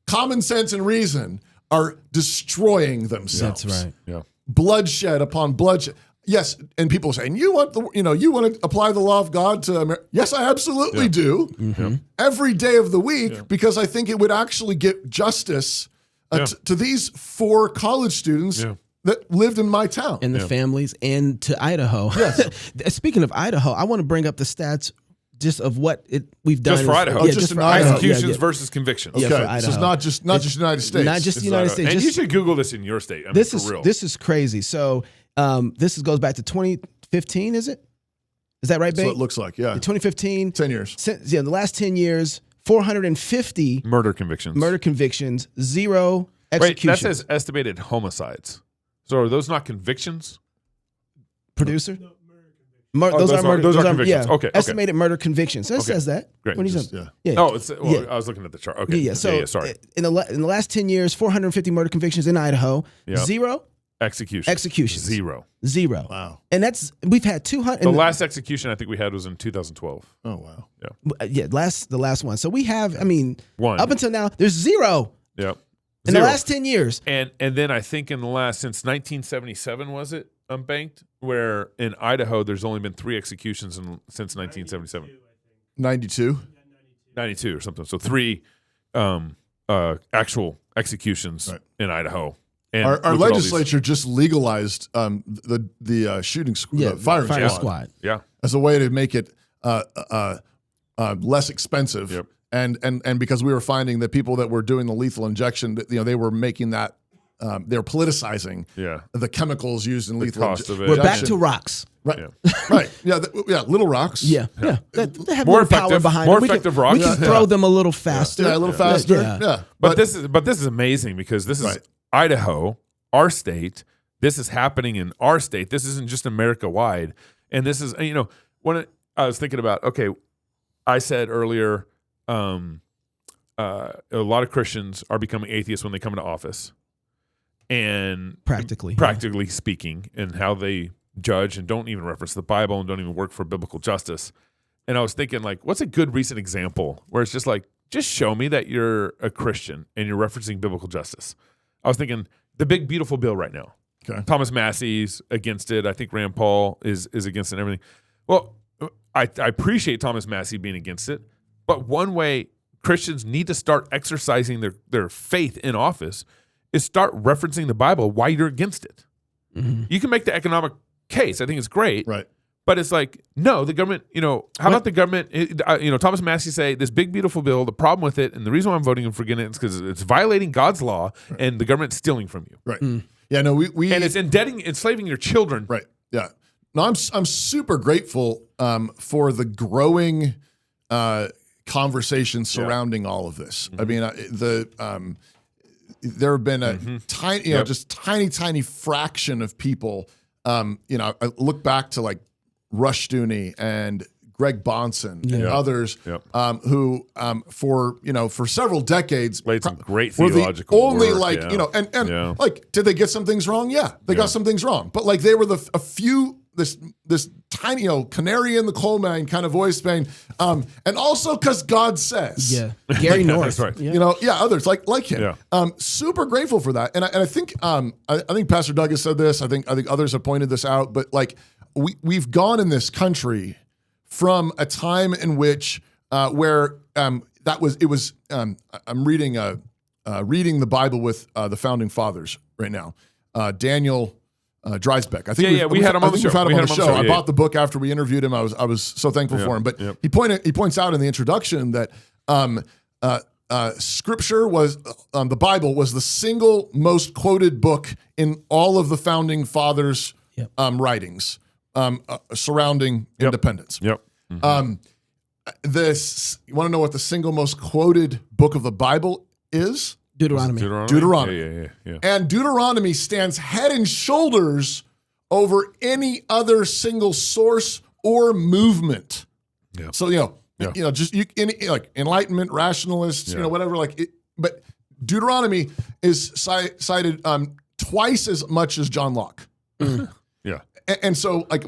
S3: common sense and reason are destroying themselves.
S2: That's right.
S1: Yeah.
S3: Bloodshed upon bloodshed. Yes, and people say, you want to apply the law of God to America? Yes, I absolutely do.
S2: Mm-hmm.
S3: Every day of the week, because I think it would actually get justice to these 4 college students that lived in my town.
S2: And the families, and to Idaho.
S3: Yes.
S2: Speaking of Idaho, I want to bring up the stats just of what we've done.
S1: Just for Idaho.
S3: Just for Idaho.
S1: Executions versus convictions.
S3: Okay,
S2: for
S3: so it's not just United States.
S2: Not just the United States.
S1: And you should Google this in your state.
S2: This
S1: for real.
S2: This is crazy. So goes back to 2015, is it? Is that right, babe?
S3: That's what it looks like, yeah.
S2: 2015.
S3: 10 years.
S2: In the last 10 years, 450
S1: murder convictions.
S2: 0 executions.
S1: Wait, that says estimated homicides. So are those not convictions?
S2: Producer?
S1: Those are convictions.
S2: Yeah.
S1: Okay.
S2: Estimated murder convictions. So it says that.
S1: Great.
S2: When he's
S1: I was looking at the chart. Okay.
S2: Yeah. So
S1: sorry.
S2: In the last 10 years, 450 murder convictions in Idaho. 0
S1: executions.
S2: 0.
S3: Wow.
S2: And we've had 200.
S1: The last execution I think we had was in 2012.
S3: Oh wow.
S1: Yeah.
S2: The last one. So we have,
S1: one.
S2: up until now, there's 0.
S1: Yep.
S2: In the last 10 years.
S1: And then I think since 1977, was it unbanked? Where in Idaho, there's only been 3 executions since 1977.
S3: 92
S1: or something. So 3 actual executions in Idaho. And
S3: our legislature just legalized the shooting firing squad.
S1: Yeah.
S3: As a way to make it less expensive.
S1: Yep.
S3: And because we were finding that people that were doing the lethal injection, they were making that they're politicizing the chemicals used in lethal injection.
S2: We're back to rocks.
S3: Right. Yeah. Right. Yeah. Little rocks.
S2: Yeah. They have
S1: more
S2: power behind
S1: more
S2: them.
S1: effective rocks.
S2: We can throw them a little faster.
S3: Yeah, a little faster. Yeah.
S1: But this is amazing because this is Idaho, our state. This is happening in our state. This isn't just America wide. And this is, when I was thinking about, okay, I said earlier, a lot of Christians are becoming atheists when they come into office. And practically speaking, and how they judge and don't even reference the Bible and don't even work for biblical justice. And I was thinking, like, what's a good recent example where it's just like, just show me that you're a Christian and you're referencing biblical justice. I was thinking the big beautiful bill right now.
S3: Okay.
S1: Thomas Massey's against it. I think Rand Paul is against it and everything. Well, I appreciate Thomas Massey being against it, but one way Christians need to start exercising their faith in office is start referencing the Bible why you're against it. Mm-hmm. You can make the economic case. I think it's great.
S3: Right.
S1: But it's like, no, the government, how about the government, Thomas Massey say, this big, beautiful bill, the problem with it, and the reason why I'm voting for it is because it's violating God's law and the government's stealing from you.
S3: Right. Yeah, no, we
S1: and it's enslaving your children.
S3: Right. Yeah. No, I'm super grateful for the growing conversation surrounding all of this. Mm-hmm. I mean, there have been a tiny, just tiny fraction of people. I look back to like Rushdoony and Greg Bonson and others who, for several decades,
S1: laid some great theological
S3: were the only
S1: work,
S3: like, did they get some things wrong? Yeah, they got some things wrong, but like they were a few. This tiny, canary in the coal mine kind of voice saying, and also because God says,
S2: Gary North,
S1: that's right.
S3: Others like him. Yeah. Super grateful for that, and I think I think Pastor Doug has said this. I think others have pointed this out, but like we've gone in this country from a time in which where I'm reading the Bible with the founding fathers right now, Daniel. Dreisbeck. I think
S1: we had him on the show.
S3: We've had him on the show. I bought the book after we interviewed him. I was so thankful for him. But he points out in the introduction that Scripture was the Bible was the single most quoted book in all of the founding fathers' writings surrounding independence.
S1: Yep.
S3: You want to know what the single most quoted book of the Bible is?
S2: Deuteronomy.
S3: Deuteronomy.
S1: Yeah.
S3: And Deuteronomy stands head and shoulders over any other single source or movement.
S1: Yeah.
S3: So just like Enlightenment, rationalists, whatever. But Deuteronomy is cited twice as much as John Locke.
S1: Yeah.
S3: And so, like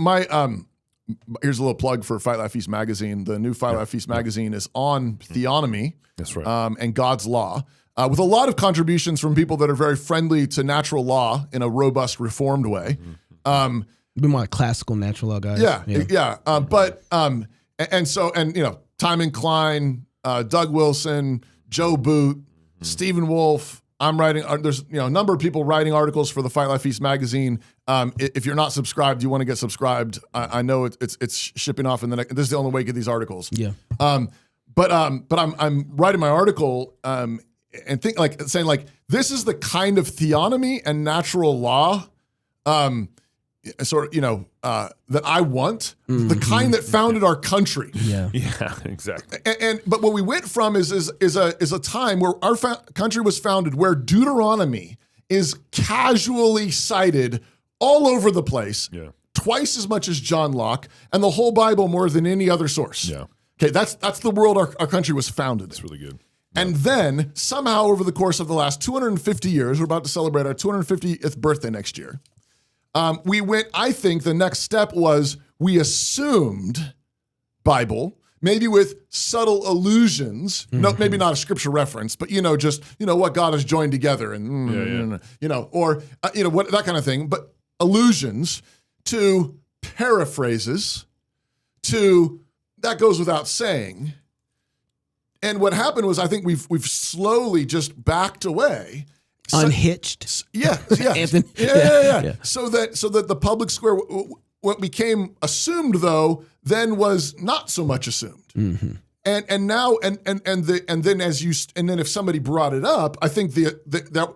S3: here's a little plug for Fight Laugh Feast magazine. The new Fight Laugh Feast magazine is on theonomy.
S1: That's right.
S3: And God's law, with a lot of contributions from people that are very friendly to natural law in a robust, reformed way.
S2: Be more like classical natural law guys.
S3: Timon Klein, Doug Wilson, Joe Boot, Stephen Wolf. I'm writing. There's a number of people writing articles for the Fight Laugh Feast magazine. If you're not subscribed, you want to get subscribed. I know it's shipping off in the next. This is the only way to get these articles.
S2: Yeah.
S3: But I'm writing my article and saying this is the kind of theonomy and natural law that I want, the kind that founded our country.
S2: Yeah,
S1: exactly.
S3: But what we went from is a time where our country was founded, where Deuteronomy is casually cited all over the place, twice as much as John Locke, and the whole Bible more than any other source.
S1: Yeah.
S3: Okay, that's the world our country was founded.
S1: That's really good.
S3: And then somehow over the course of the last 250 years, we're about to celebrate our 250th birthday next year. We went, I think the next step was we assumed Bible, maybe with subtle allusions, no, maybe not a scripture reference, but what God has joined together and, what that kind of thing, but allusions to paraphrases to that goes without saying. And what happened was I think we've slowly just backed away.
S2: Unhitched.
S3: Yeah.
S2: Anthony.
S3: Yeah. So that the public square, what became assumed though, then was not so much assumed.
S2: Mm-hmm.
S3: And then if somebody brought it up, I think that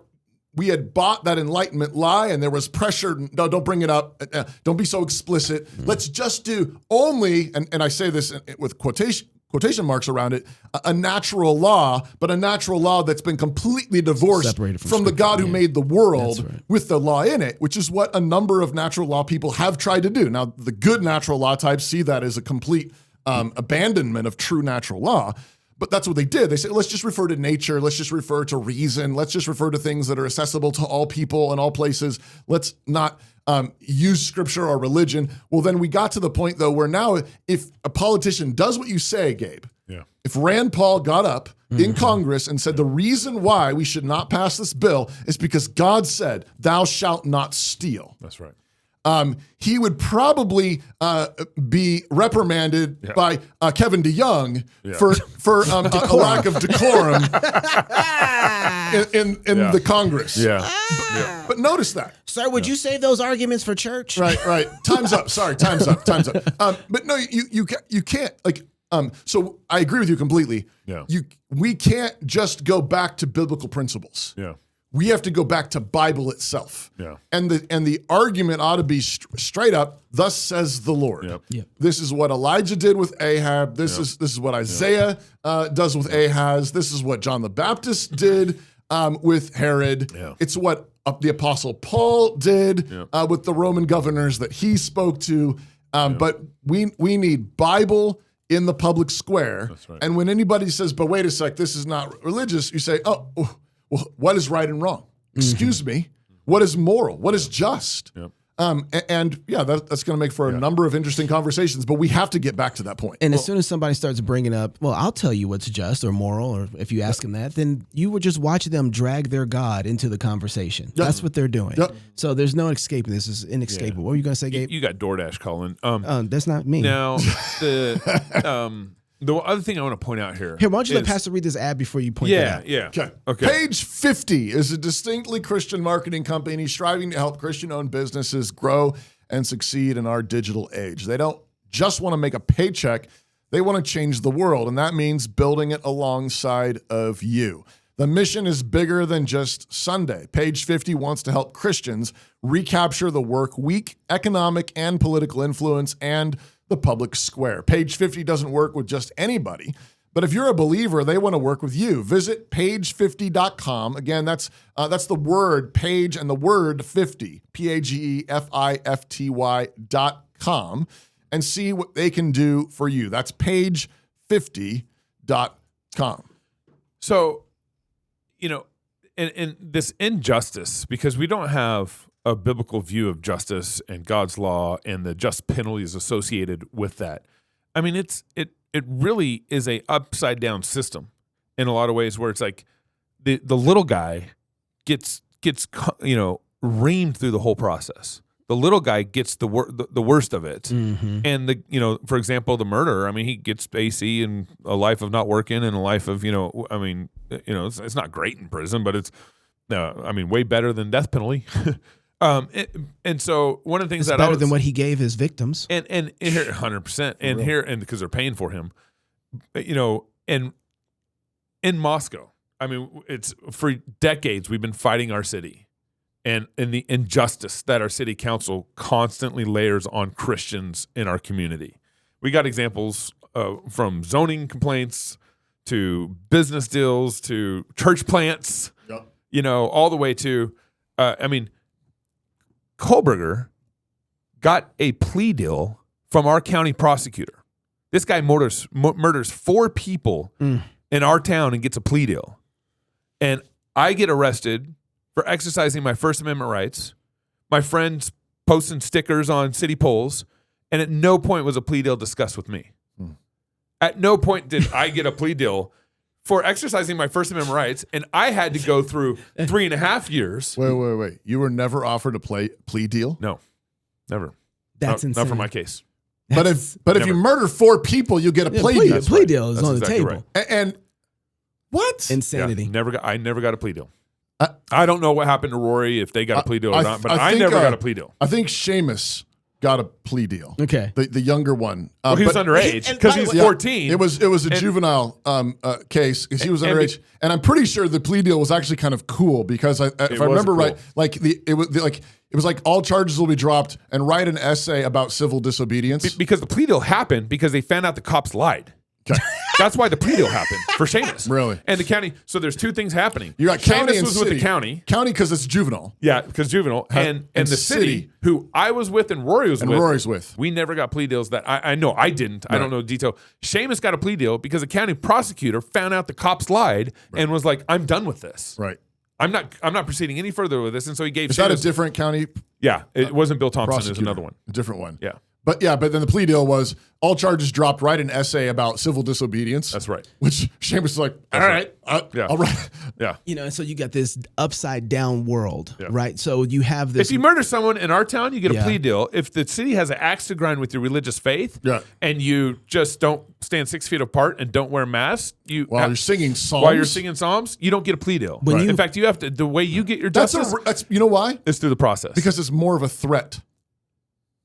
S3: we had bought that Enlightenment lie, and there was pressure. No, don't bring it up. Don't be so explicit. Mm-hmm. Let's just do only, and I say this with quotation marks around it, a natural law, but a natural law that's been completely divorced
S2: Separated
S3: from the God who made the world
S2: That's right.
S3: with the law in it, which is what a number of natural law people have tried to do. Now, the good natural law types see that as a complete abandonment of true natural law, but that's what they did. They said, let's just refer to nature. Let's just refer to reason. Let's just refer to things that are accessible to all people in all places. Let's not use scripture or religion. Well, then we got to the point, though, where now if a politician does what you say, Gabe, if Rand Paul got up in Congress and said the reason why we should not pass this bill is because God said, thou shalt not steal.
S1: That's right.
S3: He would probably be reprimanded by Kevin DeYoung for a lack of decorum in the Congress. But notice that.
S2: Sir, would you save those arguments for church?
S3: Right. Time's up. Sorry, time's up. But no, you can't so I agree with you completely. We can't just go back to biblical principles. We have to go back to Bible itself. And the argument ought to be straight up, thus says the Lord. This is what Elijah did with Ahab. This is what Isaiah does with Ahaz. This is what John the Baptist did with Herod. It's what the Apostle Paul did with the Roman governors that he spoke to. But we need Bible in the public square.
S1: Right.
S3: And when anybody says, but wait a sec, this is not religious, you say, oh, well, what is right and wrong? Excuse me. What is moral? What is just? That's going to make for a number of interesting conversations, but we have to get back to that point.
S2: And as soon as somebody starts bringing up, well, I'll tell you what's just or moral, or if you ask them that, then you would just watch them drag their God into the conversation. That's what they're doing. So there's no escaping. This is inescapable. What were you going to say, Gabe?
S1: You got DoorDash calling.
S2: That's not me.
S1: Now, the other thing I want to point out here.
S2: Why don't you let Pastor read this ad before you point it out?
S1: Yeah.
S3: Okay. Page 50 is a distinctly Christian marketing company striving to help Christian-owned businesses grow and succeed in our digital age. They don't just want to make a paycheck. They want to change the world, and that means building it alongside of you. The mission is bigger than just Sunday. Page 50 wants to help Christians recapture the work week, economic and political influence, and the public square. Page 50 doesn't work with just anybody, but if you're a believer, they want to work with you. Visit page50.com. Again, that's the word page and the word 50, PAGEFIFTY.com, and see what they can do for you. That's page50.com.
S1: So, in this injustice, because we don't have a biblical view of justice and God's law and the just penalties associated with that. I mean, it really is a upside down system in a lot of ways, where it's like the little guy gets reamed through the whole process. The little guy gets the worst of it, and for example, the murderer. I mean, he gets AC and a life of not working and a life of it's not great in prison, but it's way better than death penalty. And so one of the things
S2: it's better than what he gave his victims,
S1: and here 100%, and here, and because they're paying for him, and in Moscow, I mean, it's for decades we've been fighting our city. And the injustice that our city council constantly layers on Christians in our community. We got examples from zoning complaints to business deals to church plants, all the way to, Kohberger got a plea deal from our county prosecutor. This guy murders 4 people in our town and gets a plea deal. And I get arrested for exercising my First Amendment rights, my friends posting stickers on city poles, and at no point was a plea deal discussed with me. At no point did I get a plea deal for exercising my First Amendment rights, and I had to go through 3.5 years.
S3: Wait. You were never offered a plea deal?
S1: No, never.
S2: That's insane.
S1: Not for my case.
S3: But if you murder 4 people, you get a plea deal.
S2: Plea deal is on the
S1: exactly
S2: table.
S1: Right.
S3: And what?
S2: Insanity.
S1: Yeah, I never got a plea deal. I don't know what happened to Rory, if they got a plea deal or not, but I never got a plea deal.
S3: I think Seamus got a plea deal.
S2: Okay.
S3: The younger one.
S1: Well, he was underage because he's 14.
S3: It was a juvenile case because he was underage, and I'm pretty sure the plea deal was actually kind of cool because if I remember right, it was like all charges will be dropped and write an essay about civil disobedience.
S1: Because the plea deal happened because they found out the cops lied. Okay. That's why the plea deal happened for Seamus.
S3: Really?
S1: And the county. So there's 2 things happening.
S3: You got county
S1: Seamus
S3: and
S1: was
S3: city.
S1: with the county.
S3: County because it's juvenile.
S1: Yeah, because juvenile. And the city, who I was with and Rory was with.
S3: And Rory's with.
S1: We never got plea deals that I know. I didn't. Right. I don't know detail. Seamus got a plea deal because the county prosecutor found out the cops lied and was like, I'm done with this.
S3: Right.
S1: I'm not proceeding any further with this. And so he gave
S3: Is that a different county?
S1: Yeah. It wasn't Bill Thompson. It was another one.
S3: A different one.
S1: Yeah.
S3: But then the plea deal was all charges dropped, write an essay about civil disobedience.
S1: That's right.
S3: Which Seamus was like, all right. All right.
S1: Yeah.
S2: And so you got this upside down world, right? So you have this.
S1: If you murder someone in our town, you get a plea deal. If the city has an axe to grind with your religious faith, and you just don't stand 6 feet apart and don't wear masks,
S3: while you're singing psalms,
S1: you don't get a plea deal.
S2: Right.
S1: In fact, you have to. The way you get your justice,
S3: that's you know why?
S1: It's through the process
S3: because it's more of a threat.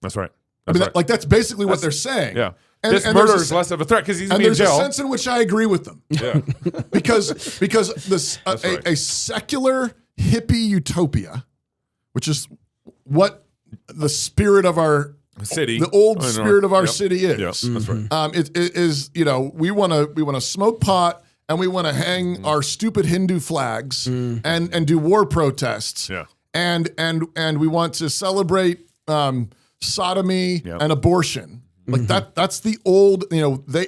S1: That's right.
S3: That's basically what they're saying.
S1: Yeah.
S3: And
S1: murder is less of a threat because he's going to be in jail.
S3: And there's a sense in which I agree with them.
S1: Yeah.
S3: because this a secular hippie utopia, which is what the spirit of our
S1: city,
S3: the old spirit of our city is.
S1: Yes, that's right.
S3: It is, we want to smoke pot and we want to hang our stupid Hindu flags and do war protests.
S1: Yeah.
S3: And we want to celebrate sodomy and abortion. Like that's the old, they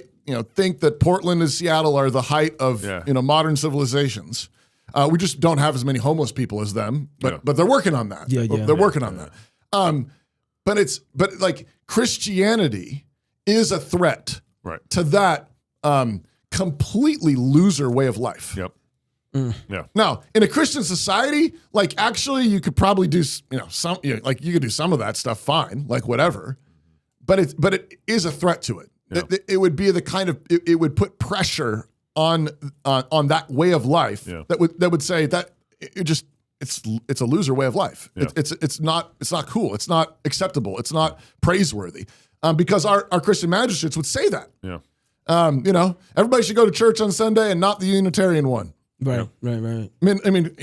S3: think that Portland and Seattle are the height of modern civilizations. We just don't have as many homeless people as them, but they're working on that. They're working on that. But like Christianity is a threat to that completely loser way of life.
S1: Yep. Yeah.
S3: Now, in a Christian society, like actually you could probably do, some, like you could do some of that stuff fine, like whatever, but it is a threat to it. Yeah. It would be the kind of, it would put pressure on that way of life that would say that it's a loser way of life. Yeah. It's not cool. It's not acceptable. It's not praiseworthy. Because our Christian magistrates would say that.
S1: Yeah.
S3: Everybody should go to church on Sunday and not the Unitarian one.
S2: Right.
S3: I mean,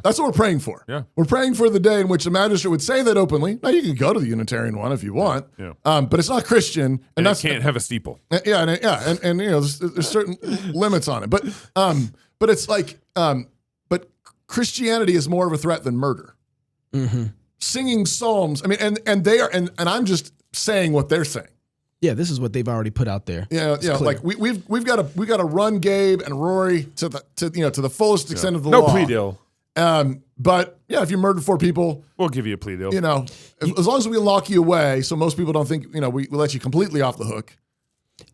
S3: that's what we're praying for.
S1: Yeah.
S3: We're praying for the day in which the magistrate would say that openly. Now, you can go to the Unitarian one if you want, but it's not Christian,
S1: and that's can't have a steeple.
S3: And there's certain limits on it. But it's like, but Christianity is more of a threat than murder.
S2: Mm-hmm.
S3: Singing psalms. I mean, and they are, and I'm just saying what they're saying.
S2: Yeah, this is what they've already put out there.
S3: Like we've got to run Gabe and Rory to the fullest extent of the law.
S1: No plea deal.
S3: But if you murdered 4 people,
S1: we'll give you a plea deal.
S3: As long as we lock you away, so most people don't think we let you completely off the hook.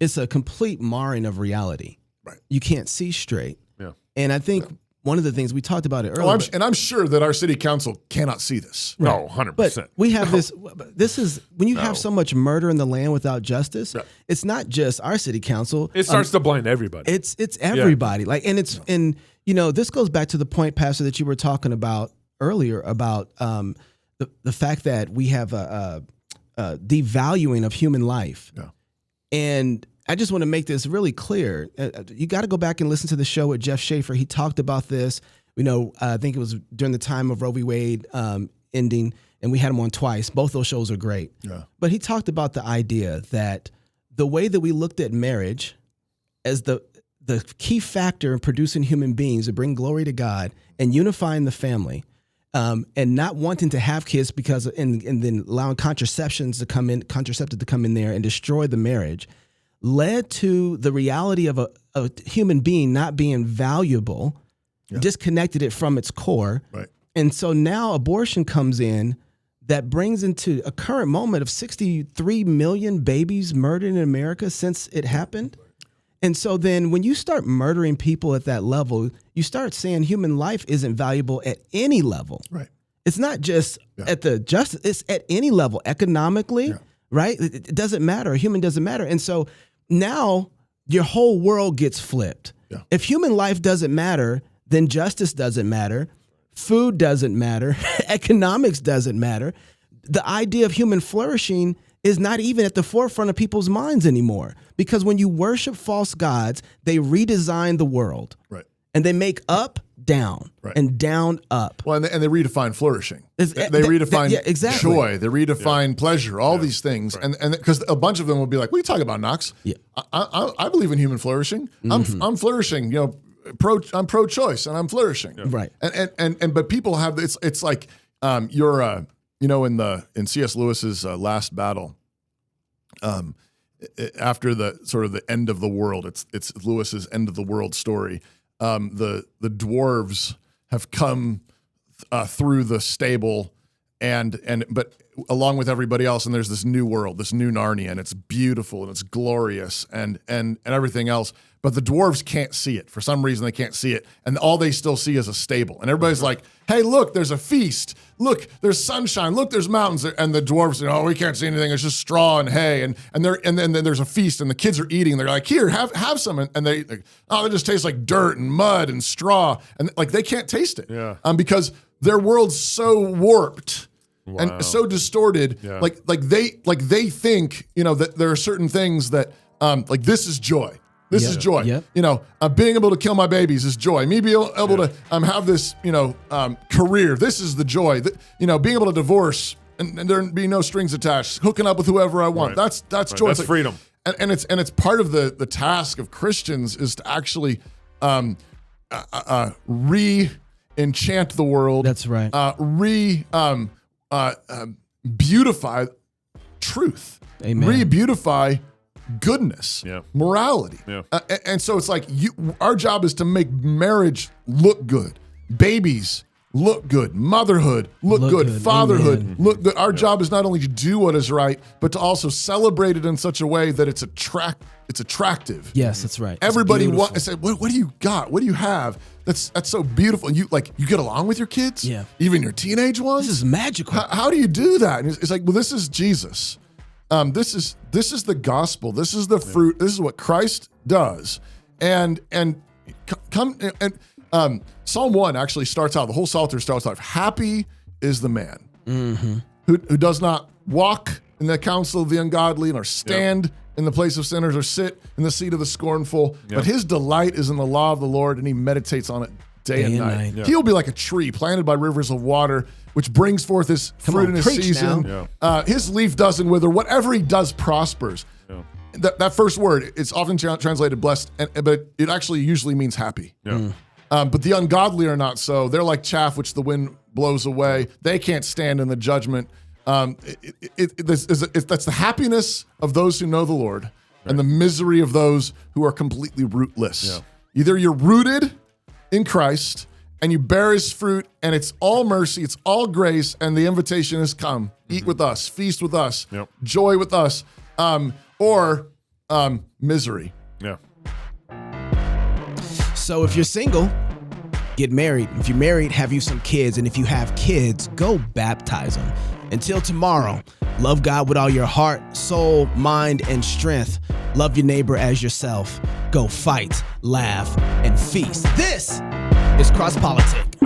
S2: It's a complete marring of reality.
S3: Right.
S2: You can't see straight.
S1: Yeah.
S2: And I think one of the things we talked about it earlier.
S3: I'm sure that our city council cannot see this.
S1: No, 100%.
S2: But we have this. This is when you have so much murder in the land without justice.
S3: Yeah.
S2: It's not just our city council.
S1: It starts to blind everybody.
S2: It's everybody. This goes back to the point, Pastor, that you were talking about earlier about the fact that we have a devaluing of human life.
S3: Yeah.
S2: And I just want to make this really clear. You got to go back and listen to the show with Jeff Schaefer. He talked about this. I think it was during the time of Roe v. Wade ending, and we had him on twice. Both those shows are great.
S3: Yeah.
S2: But he talked about the idea that the way that we looked at marriage as the key factor in producing human beings to bring glory to God and unifying the family, and not wanting to have kids because and then allowing contraceptives to come in there and destroy the marriage, led to the reality of a human being not being valuable, disconnected it from its core.
S3: Right.
S2: And so now abortion comes in that brings into a current moment of 63 million babies murdered in America since it happened. And so then when you start murdering people at that level, you start saying human life isn't valuable at any level.
S3: Right.
S2: It's not just at the justice, it's at any level, economically, right? It doesn't matter. A human doesn't matter. And so now your whole world gets flipped.
S3: Yeah.
S2: If human life doesn't matter, then justice doesn't matter. Food doesn't matter. Economics doesn't matter. The idea of human flourishing is not even at the forefront of people's minds anymore. Because when you worship false gods, they redesign the world.
S3: Right.
S2: And they make up down and down up.
S3: Well, and they redefine flourishing. They redefine joy. They redefine pleasure. All these things, and because a bunch of them will be like, "What are you talking about, Knox?
S2: Yeah,
S3: I believe in human flourishing.
S2: Mm-hmm.
S3: I'm flourishing. I'm pro-choice, and I'm flourishing.
S2: Right.
S3: And but people have it's like you're in C.S. Lewis's Last Battle. After the sort of the end of the world, it's Lewis's end of the world story. The dwarves have come through the stable but along with everybody else, and there's this new world, this new Narnia, and it's beautiful and it's glorious and everything else. But the dwarves can't see it. For some reason, they can't see it. And all they still see is a stable. And everybody's like, hey, look, there's a feast. Look, there's sunshine. Look, there's mountains. And the dwarves, we can't see anything. It's just straw and hay. And then there's a feast, and the kids are eating. They're like, here, have some. And they just taste like dirt and mud and straw. And they can't taste it.
S1: Yeah.
S3: Because their world's so warped. Wow. And so distorted, like they think, that there are certain things that, this is joy. This is joy. Yep. Being able to kill my babies is joy. Me being able to have this, career. This is the joy. Being able to divorce and there be no strings attached. Hooking up with whoever I want. Right. That's joy.
S1: That's freedom.
S3: And it's part of the task of Christians is to actually re-enchant the world.
S2: That's right.
S3: Beautify truth.
S2: Amen.
S3: Re-beautify goodness, morality.
S1: Yeah.
S3: And so it's like our job is to make marriage look good, babies look good, motherhood look good, fatherhood look good. Our job is not only to do what is right, but to also celebrate it in such a way that it's attractive.
S2: Yes, that's right.
S3: Everybody wants to say, what do you got? What do you have? That's so beautiful. And you get along with your kids?
S2: Yeah.
S3: Even your teenage ones?
S2: This is magical.
S3: How do you do that? And it's like, well, this is Jesus. This is the gospel. This is the fruit. This is what Christ does. And Psalm 1 actually starts out, the whole Psalter starts out, happy is the man who does not walk in the counsel of the ungodly, nor stand in the place of sinners or sit in the seat of the scornful. Yep. But his delight is in the law of the Lord, and he meditates on it day and night. Yep. He'll be like a tree planted by rivers of water, which brings forth his fruit in his season. His leaf doesn't wither. Whatever he does prospers. Yeah. That first word, it's often translated blessed, but it actually usually means happy. Yeah. But the ungodly are not so. They're like chaff which the wind blows away. They can't stand in the judgment. That's the happiness of those who know the Lord and the misery of those who are completely rootless. Yeah. Either you're rooted in Christ and you bear his fruit, and it's all mercy, it's all grace, and the invitation is come, eat with us, feast with us, joy with us, or misery.
S1: Yeah.
S2: So if you're single, get married. If you're married, have you some kids. And if you have kids, go baptize them. Until tomorrow, love God with all your heart, soul, mind, and strength. Love your neighbor as yourself. Go fight, laugh, and feast. This is Cross Politic.